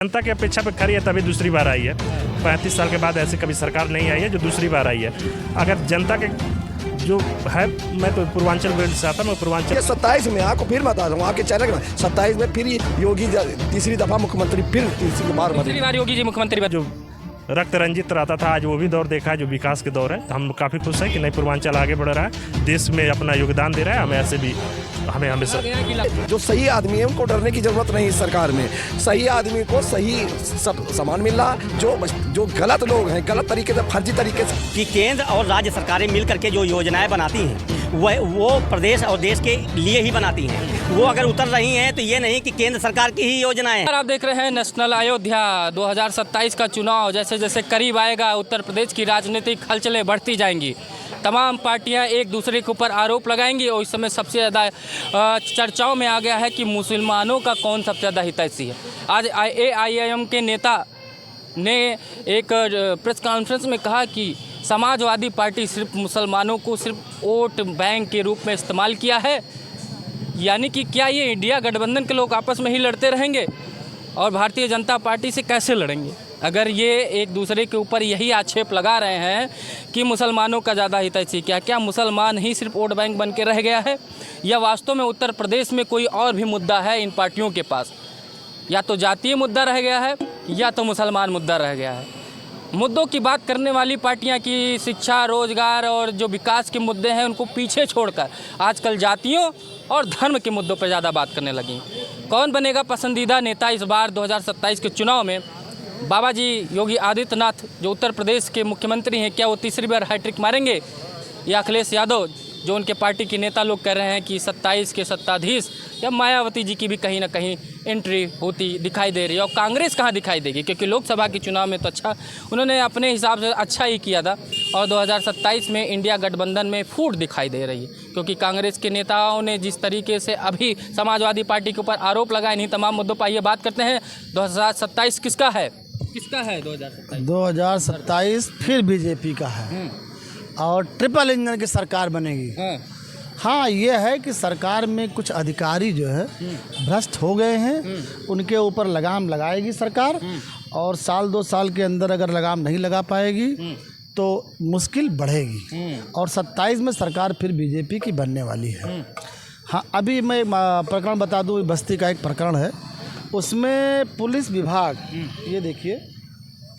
जनता की अपेक्षा पर खरी है तभी दूसरी बार आई है। 35 साल के बाद ऐसी कभी सरकार नहीं आई है जो दूसरी बार आई है। अगर जनता के जो है, मैं तो पूर्वांचल बेल्ट से आता हूँ, मैं पूर्वांचल 27 में आपको फिर बता दूँ आपके चैनल में 27 में फिर योगी तीसरी दफा मुख्यमंत्री, फिर तीसरी बार योगी जी मुख्यमंत्री जो रक्त रंजित रहता था, आज वो भी दौर देखा है जो विकास के दौर है। तो हम काफ़ी खुश हैं कि नहीं, पूर्वांचल आगे बढ़ रहा है, देश में अपना योगदान दे रहा है। हमें ऐसे भी हमें हमेशा जो सही आदमी है उनको डरने की जरूरत नहीं। इस सरकार में सही आदमी को सही सब सामान मिल रहा। जो गलत लोग हैं, गलत तरीके से, फर्जी तरीके से कि केंद्र और राज्य सरकारें मिल करके जो योजनाएं बनाती हैं वो प्रदेश और देश के लिए ही बनाती हैं। वो अगर उतर रही हैं तो ये नहीं कि केंद्र सरकार की ही योजनाएं। आप देख रहे हैं नेशनल अयोध्या 2027 का चुनाव जैसे जैसे करीब आएगा, उत्तर प्रदेश की राजनीतिक हलचलें बढ़ती जाएंगी। तमाम पार्टियां एक दूसरे के ऊपर आरोप लगाएंगी और इस समय सबसे ज़्यादा चर्चाओं में आ गया है कि मुसलमानों का कौन सबसे ज़्यादा हितैषी है। आज AIIM के नेता ने एक प्रेस कॉन्फ्रेंस में कहा कि समाजवादी पार्टी सिर्फ मुसलमानों को सिर्फ वोट बैंक के रूप में इस्तेमाल किया है। यानी कि क्या ये इंडिया गठबंधन के लोग आपस में ही लड़ते रहेंगे और भारतीय जनता पार्टी से कैसे लड़ेंगे? अगर ये एक दूसरे के ऊपर यही आक्षेप लगा रहे हैं कि मुसलमानों का ज़्यादा हितैषी, क्या मुसलमान ही सिर्फ वोट बैंक बन के रह गया है, या वास्तव में उत्तर प्रदेश में कोई और भी मुद्दा है इन पार्टियों के पास? या तो जातीय मुद्दा रह गया है या तो मुसलमान मुद्दा रह गया है। मुद्दों की बात करने वाली पार्टियां की शिक्षा, रोजगार और जो विकास के मुद्दे हैं उनको पीछे छोड़कर आजकल जातियों और धर्म के मुद्दों पर ज़्यादा बात करने लगी। कौन बनेगा पसंदीदा नेता इस बार 2027 के चुनाव में? बाबा जी योगी आदित्यनाथ जो उत्तर प्रदेश के मुख्यमंत्री हैं, क्या वो तीसरी बार हैट्रिक मारेंगे, या अखिलेश यादव जो उनके पार्टी के नेता लोग कह रहे हैं कि 27 के सत्ताधीश, या मायावती जी की भी कहीं ना कहीं एंट्री होती दिखाई दे रही है? और कांग्रेस कहाँ दिखाई देगी? क्योंकि लोकसभा के चुनाव में तो अच्छा उन्होंने अपने हिसाब से अच्छा ही किया था, और 2027 में इंडिया गठबंधन में फूट दिखाई दे रही है। क्योंकि कांग्रेस के नेताओं ने जिस तरीके से अभी समाजवादी पार्टी के ऊपर आरोप लगाए, इन्हीं तमाम मुद्दों पर आइए बात करते हैं। 2027 किसका है 2027 फिर बीजेपी का है और ट्रिपल इंजन की सरकार बनेगी। हाँ, ये है कि सरकार में कुछ अधिकारी जो है भ्रष्ट हो गए हैं, उनके ऊपर लगाम लगाएगी सरकार, और साल 2 साल के अंदर अगर लगाम नहीं लगा पाएगी तो मुश्किल बढ़ेगी, और 27 में सरकार फिर बीजेपी की बनने वाली है। हाँ, अभी मैं प्रकरण बता दूँ, बस्ती का एक प्रकरण है, उसमें पुलिस विभाग, ये देखिए,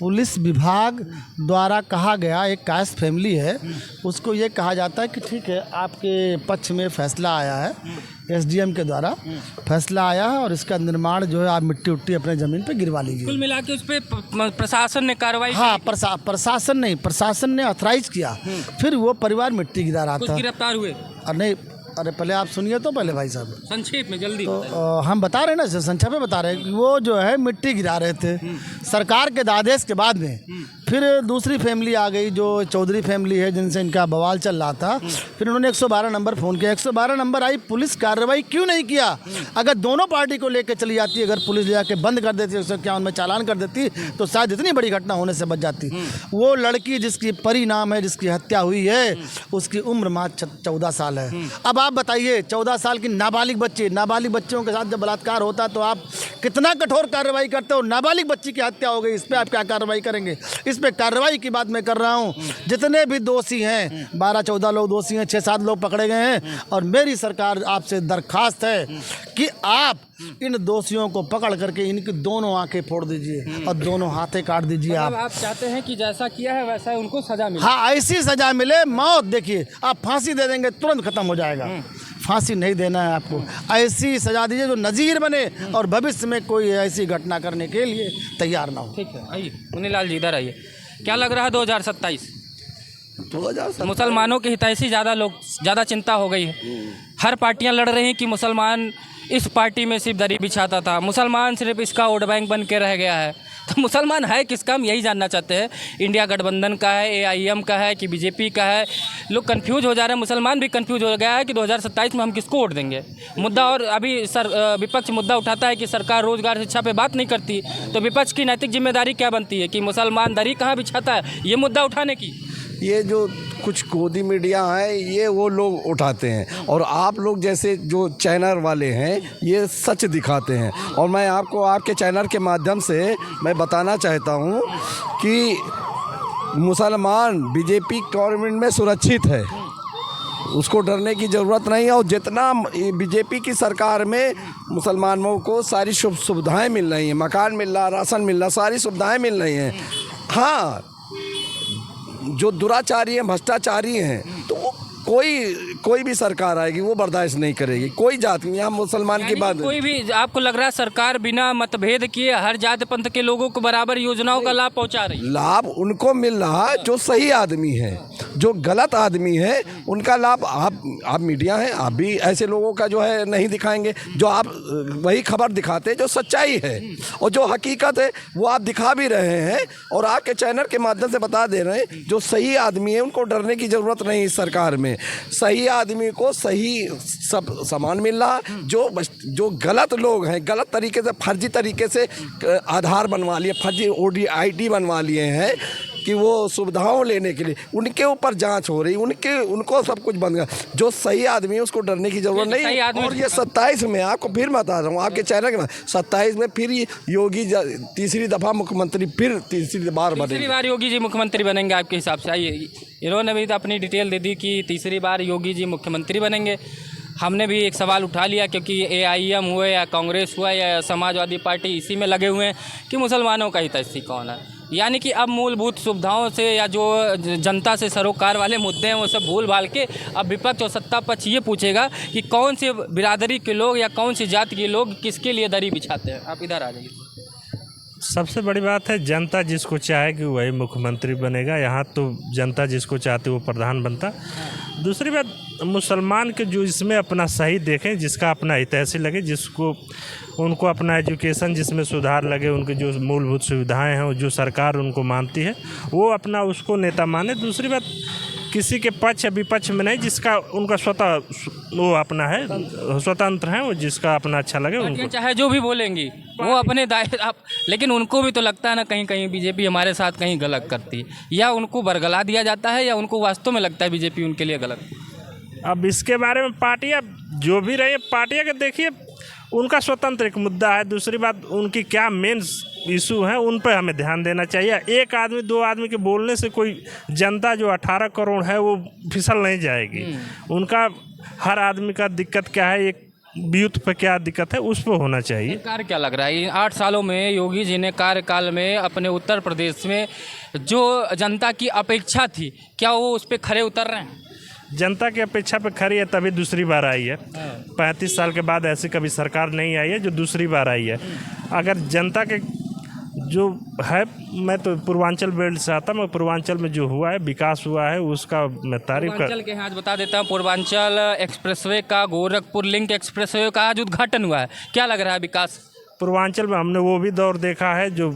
पुलिस विभाग द्वारा कहा गया, एक कास्ट फैमिली है, उसको ये कहा जाता है कि ठीक है, आपके पक्ष में फैसला आया है, SDM के द्वारा फैसला आया है और इसका निर्माण जो है आप मिट्टी उट्टी अपने ज़मीन पे गिरवा लीजिए। कुल मिला के उस पर प्रशासन ने कार्रवाई? हाँ, प्रशासन नहीं, प्रशासन ने ऑथराइज किया। फिर वो परिवार मिट्टी गिरा रहा था। गिरफ्तार हुए? नहीं, अरे पहले आप सुनिए तो पहले भाई साहब, संक्षेप में जल्दी। तो हम बता रहे हैं ना, संक्षेप में बता रहे हैं कि वो जो है मिट्टी गिरा रहे थे। सरकार के आदेश के बाद में फिर दूसरी फैमिली आ गई जो चौधरी फैमिली है, जिनसे इनका बवाल चल रहा था। फिर उन्होंने 112 नंबर फ़ोन किया, 112 नंबर आई, पुलिस कार्रवाई क्यों नहीं किया? अगर दोनों पार्टी को लेकर चली जाती, अगर पुलिस ले जाके बंद कर देती, 151 में चालान कर देती, तो शायद इतनी बड़ी घटना होने से बच जाती। वो लड़की जिसकी परिणाम है, जिसकी हत्या हुई है, उसकी उम्र मात्र 14 साल है। अब आप बताइए, 14 साल की नाबालिग बच्चों के साथ जब बलात्कार होता है तो आप कितना कठोर कार्रवाई करते हो? नाबालिग बच्ची की हत्या हो गई, इस पर आप क्या कार्रवाई करेंगे? इस पे कार्रवाई की बात मैं कर रहा हूँ। जितने भी दोषी हैं, 12-14 लोग दोषी हैं, 6-7 लोग पकड़े गए हैं, और मेरी सरकार आपसे दरखास्त है कि आप इन दोषियों को पकड़ करके इनकी दोनों आंखें फोड़ दीजिए और दोनों हाथे काट दीजिए। आप चाहते हैं कि जैसा किया है वैसा उनको सजा मिले? हाँ, ऐसी सजा मिले, मौत। देखिए, आप फांसी दे देंगे तुरंत खत्म हो जाएगा, फांसी नहीं देना है आपको। ऐसी सजा दीजिए जो नज़ीर बने और भविष्य में कोई ऐसी घटना करने के लिए तैयार ना हो। ठीक है, आइए मुनीलाल जी, इधर आइए। क्या लग रहा है 2027 मुसलमानों के हितैषी ज़्यादा चिंता हो गई है? हर पार्टियां लड़ रही हैं कि मुसलमान इस पार्टी में सिर्फ दरी बिछाता था, मुसलमान सिर्फ इसका वोट बैंक बन के रह गया है। तो मुसलमान है किसका, हम यही जानना चाहते हैं। इंडिया गठबंधन का है, AIM का है कि बीजेपी का है? लोग कंफ्यूज हो जा रहे हैं, मुसलमान भी कंफ्यूज हो गया है कि 2027 में हम किसको वोट देंगे। मुद्दा, और अभी विपक्ष मुद्दा उठाता है कि सरकार रोजगार शिक्षा पे बात नहीं करती, तो विपक्ष की नैतिक जिम्मेदारी क्या बनती है कि मुसलमान दरी कहाँ बिछाता है, ये मुद्दा उठाने की? ये जो कुछ गोदी मीडिया है ये वो लोग उठाते हैं, और आप लोग जैसे जो चैनल वाले हैं ये सच दिखाते हैं। और मैं आपको आपके चैनल के माध्यम से मैं बताना चाहता हूँ कि मुसलमान बीजेपी गवर्नमेंट में सुरक्षित है, उसको डरने की ज़रूरत नहीं है। और जितना बीजेपी की सरकार में मुसलमानों को सारी सुविधाएं मिल रही हैं, मकान मिल रहा, राशन मिल रहा, सारी सुविधाएं मिल रही हैं। हाँ, जो दुराचारी हैं, भ्रष्टाचारी हैं, तो वो कोई भी सरकार आएगी वो बर्दाश्त नहीं करेगी। कोई जाति, यहाँ मुसलमान की बात, कोई भी आपको लग रहा है सरकार बिना मतभेद किए हर जाति पंथ के लोगों को बराबर योजनाओं का लाभ पहुंचा रही है? लाभ उनको मिल रहा है जो सही आदमी है, जो गलत आदमी है उनका लाभ आप मीडिया हैं, आप भी ऐसे लोगों का जो है नहीं दिखाएंगे। जो आप वही खबर दिखाते हैं जो सच्चाई है और जो हकीकत है वो आप दिखा भी रहे हैं, और आपके चैनल के माध्यम से बता दे रहे हैं जो सही आदमी है उनको डरने की ज़रूरत नहीं। इस सरकार में सही आदमी को सही सब सामान मिल रहा है। जो गलत लोग हैं, गलत तरीके से, फर्जी तरीके से आधार बनवा लिए, फर्जी ODID बनवा लिए हैं कि वो सुविधाओं लेने के लिए, उनके ऊपर जांच हो रही, उनको सब कुछ बंद कर। जो सही आदमी है उसको डरने की जरूरत नहीं। और ये 27 में आपको फिर बता रहा हूँ, आपके चैनल के 27 में फिर योगी तीसरी दफ़ा मुख्यमंत्री, फिर तीसरी बार योगी जी मुख्यमंत्री बनेंगे आपके हिसाब से? आइए, इन्होंने भी तो अपनी डिटेल दे दी कि तीसरी बार योगी जी मुख्यमंत्री बनेंगे। हमने भी एक सवाल उठा लिया, क्योंकि AIM हुए या कांग्रेस हुआ या समाजवादी पार्टी इसी में लगे हुए हैं कि मुसलमानों का हितैषी कौन है। यानी कि अब मूलभूत सुविधाओं से या जो जनता से सरोकार वाले मुद्दे हैं वो सब भूल भाल के अब विपक्ष और सत्ता पक्ष ये पूछेगा कि कौन से बिरादरी के लोग या कौन सी जाति के लोग किसके लिए दरी बिछाते हैं। आप इधर आ जाइए। सबसे बड़ी बात है जनता जिसको चाहेगी वही मुख्यमंत्री बनेगा। यहाँ तो जनता जिसको चाहती वो प्रधान बनता। दूसरी बात, मुसलमान के जो इसमें अपना सही देखें, जिसका अपना हितैषी लगे, जिसको उनको अपना एजुकेशन जिसमें सुधार लगे, उनकी जो मूलभूत सुविधाएं हैं जो सरकार उनको मानती है वो अपना उसको नेता माने। दूसरी बात, किसी के पक्ष या विपक्ष में नहीं, जिसका उनका स्वतः वो अपना है, स्वतंत्र है, वो जिसका अपना अच्छा लगे उनको, चाहे जो भी बोलेंगी वो अपने दायरे। लेकिन उनको भी तो लगता है ना कहीं कहीं बीजेपी हमारे साथ कहीं गलत करती है, या उनको बरगला दिया जाता है या उनको वास्तव में लगता है बीजेपी उनके लिए गलत। अब इसके बारे में पार्टियां जो भी रही, पार्टियां के देखिए उनका स्वतंत्र एक मुद्दा है। दूसरी बात, उनकी क्या मेन इशू हैं उन पर हमें ध्यान देना चाहिए। एक आदमी दो आदमी के बोलने से कोई जनता जो 18 करोड़ है वो फिसल नहीं जाएगी। उनका हर आदमी का दिक्कत क्या है, एक यूथ पे क्या दिक्कत है, उस पर होना चाहिए। सरकार क्या लग रहा है 8 सालों में योगी जी ने कार्यकाल में अपने उत्तर प्रदेश में जो जनता की अपेक्षा थी, क्या वो उस पर खरे उतर रहे हैं? जनता की अपेक्षा पे खरी है तभी दूसरी बार आई है। 35 साल के बाद ऐसी कभी सरकार नहीं आई है जो दूसरी बार आई है। अगर जनता के जो है, मैं तो पूर्वांचल बेल्ट से आता, मैं पूर्वांचल में जो हुआ है विकास हुआ है उसका मैं तारीफ कर। पूर्वांचल के आज बता देता हूँ, पूर्वांचल एक्सप्रेसवे का, गोरखपुर लिंक एक्सप्रेसवे का आज उद्घाटन हुआ है। क्या लग रहा है विकास? पूर्वांचल में हमने वो भी दौर देखा है जो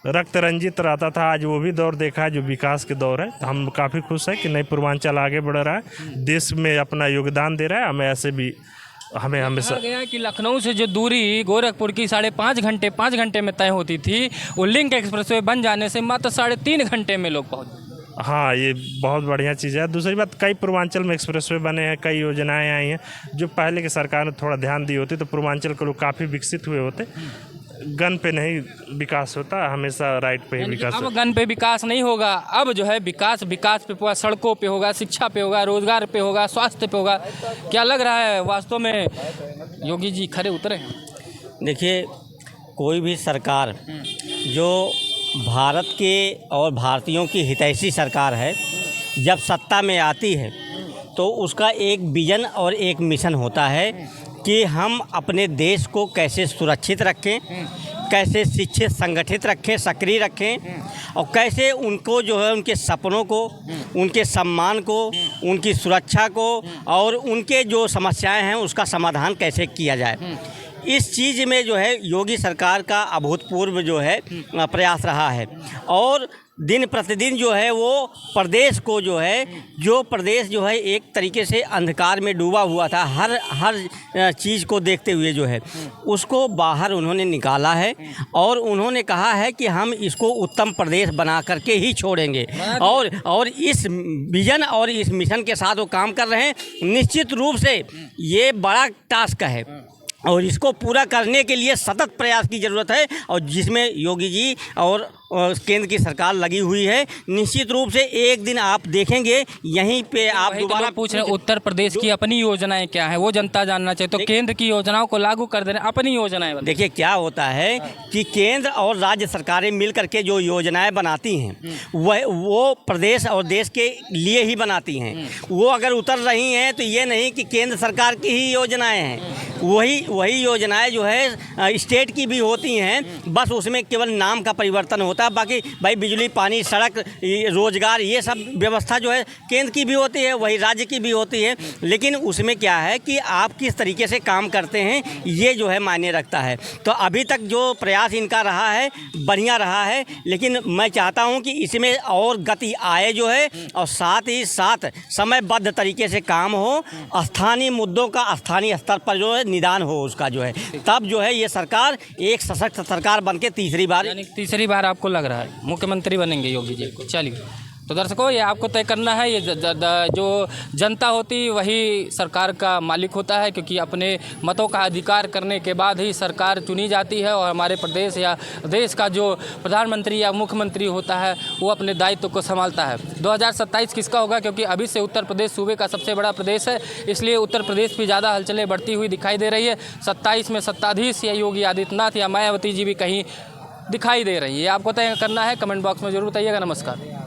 रक्त रंजित रहता था, आज वो भी दौर देखा है जो विकास के दौर है। तो हम काफ़ी खुश हैं कि नई पूर्वांचल आगे बढ़ रहा है, देश में अपना योगदान दे रहा है। हमें ऐसे भी हमें हमेशा गया कि लखनऊ से जो दूरी गोरखपुर की 5.5 घंटे में तय होती थी, वो लिंक एक्सप्रेसवे बन जाने से मात्र 3.5 घंटे में लोग पहुँच। हाँ, ये बहुत बढ़िया चीज़ है। दूसरी बात, कई पूर्वांचल में एक्सप्रेसवे बने हैं, कई योजनाएं आई हैं जो पहले की सरकार ने थोड़ा ध्यान दी होती तो पूर्वांचल के लोग काफ़ी विकसित हुए होते। गन पे नहीं विकास होता, हमेशा राइट पे ही विकास अब होता। गन पे विकास नहीं होगा, अब जो है विकास पे होगा, सड़कों पे होगा, शिक्षा पे होगा, रोजगार पे होगा, स्वास्थ्य पे होगा। क्या लग रहा है वास्तव में योगी जी खरे उतरे हैं? देखिए, कोई भी सरकार जो भारत के और भारतीयों की हितैषी सरकार है, जब सत्ता में आती है तो उसका एक विजन और एक मिशन होता है कि हम अपने देश को कैसे सुरक्षित रखें, कैसे शिक्षित संगठित रखें, सक्रिय रखें, और कैसे उनको जो है उनके सपनों को, उनके सम्मान को, उनकी सुरक्षा को और उनके जो समस्याएं हैं उसका समाधान कैसे किया जाए। इस चीज़ में जो है योगी सरकार का अभूतपूर्व जो है प्रयास रहा है। और दिन प्रतिदिन जो है वो प्रदेश को जो प्रदेश जो है एक तरीके से अंधकार में डूबा हुआ था, हर चीज़ को देखते हुए जो है उसको बाहर उन्होंने निकाला है और उन्होंने कहा है कि हम इसको उत्तम प्रदेश बना करके ही छोड़ेंगे और इस विजन और इस मिशन के साथ वो काम कर रहे हैं। निश्चित रूप से ये बड़ा टास्क है और इसको पूरा करने के लिए सतत प्रयास की ज़रूरत है और जिसमें योगी जी और केंद्र की सरकार लगी हुई है। निश्चित रूप से एक दिन आप देखेंगे यहीं पे आप दोबारा पूछ रहे हैं उत्तर प्रदेश की अपनी योजनाएं क्या है, वो जनता जानना चाहिए। तो केंद्र की योजनाओं को लागू कर देना, अपनी योजनाएं देखिए क्या होता है कि केंद्र और राज्य सरकारें मिल करके जो योजनाएं बनाती हैं वो प्रदेश और देश के लिए ही बनाती हैं। वो अगर उतर रही हैं तो ये नहीं कि केंद्र सरकार की ही योजनाएं हैं, वही योजनाएं जो है स्टेट की भी होती हैं, बस उसमें केवल नाम का परिवर्तन होता है। बाकी भाई बिजली, पानी, सड़क, रोजगार, ये सब व्यवस्था जो है केंद्र की भी होती है, वही राज्य की भी होती है। लेकिन उसमें क्या है कि आप किस तरीके से काम करते हैं ये जो है मायने रखता है। तो अभी तक जो प्रयास इनका रहा है बढ़िया रहा है, लेकिन मैं चाहता हूं कि इसमें और गति आए जो है और साथ ही साथ समयबद्ध तरीके से काम हो, स्थानीय मुद्दों का स्थानीय स्तर पर जो है निदान हो उसका जो है, तब जो है ये सरकार एक सशक्त सरकार बन के तीसरी बार आपको लग रहा है मुख्यमंत्री बनेंगे योगी जी। चलिए तो दर्शकों, ये आपको तय करना है। ये जो जनता होती वही सरकार का मालिक होता है, क्योंकि अपने मतों का अधिकार करने के बाद ही सरकार चुनी जाती है और हमारे प्रदेश या देश का जो प्रधानमंत्री या मुख्यमंत्री होता है वो अपने दायित्व को संभालता है। 2027 किसका होगा, क्योंकि अभी से उत्तर प्रदेश सूबे का सबसे बड़ा प्रदेश है, इसलिए उत्तर प्रदेश भी ज़्यादा हलचलें बढ़ती हुई दिखाई दे रही है। 27 में सत्ताधीश या योगी आदित्यनाथ या मायावती जी भी कहीं दिखाई दे रही है। आपको तय करना है, कमेंट बॉक्स में जरूर बताइएगा। नमस्कार।